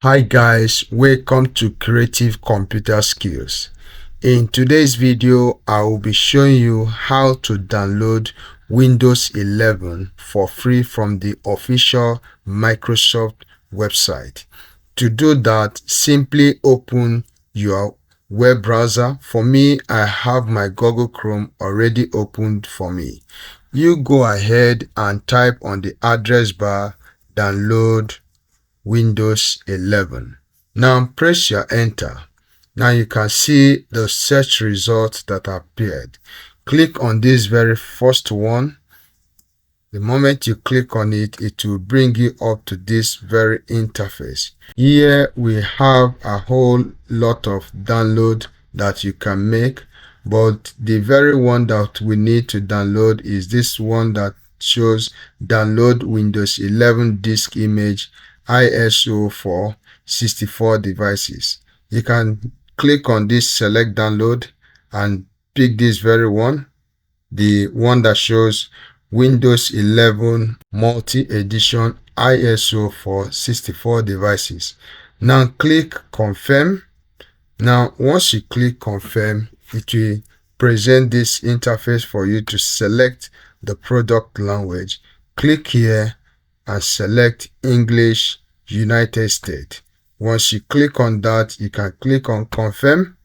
Hi guys, welcome to Creative Computer Skills. In today's video, I will be showing you how to download Windows 11 for free from the official Microsoft website. To do that, simply open your web browser. For me, I have my Google Chrome already opened for me. You go ahead and type on the address bar, download Windows 11. Now press your enter. Now you can see the search results that appeared. Click on this very first one. The moment you click on it, it will bring you up to this very interface. Here we have a whole lot of download that you can make, but the very one that we need to download is this one that shows download Windows 11 disk image ISO for 64 devices. You can click on this select download and pick this very one, the one that shows Windows 11 multi-edition ISO for 64 devices. Now click confirm. Now once you click confirm, it will present this interface for you to select the product language. Click here and select English United States. Once you click on that, you can click on confirm.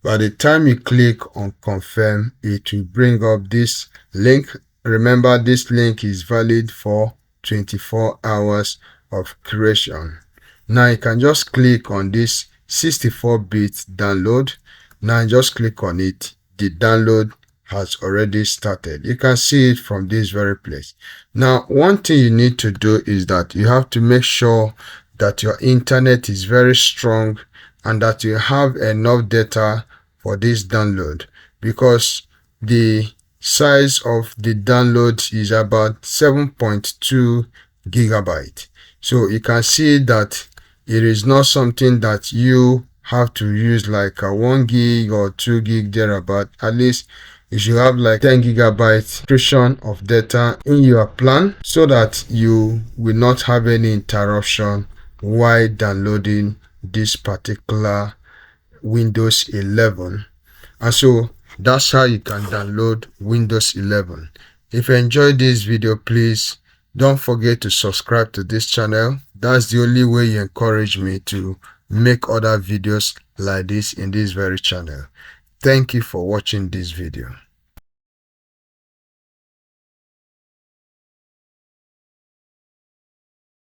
By the time you click on confirm, it will bring up this link. Remember, this link is valid for 24 hours of creation. Now you can just click on this 64-bit download. Now just click on it. The download has already started. You can see it from this very place. Now, one thing you need to do is that you have to make sure that your internet is very strong and that you have enough data for this download, because the size of the download is about 7.2 gigabyte. So you can see that it is not something that you have to use like a 1 gig or 2 gig thereabout. At least you should have like 10 gigabytes portion of data in your plan so that you will not have any interruption while downloading this particular Windows 11. And so that's how you can download Windows 11. If you enjoyed this video, please don't forget to subscribe to this channel. That's the only way you encourage me to make other videos like this in this very channel. Thank you for watching this video.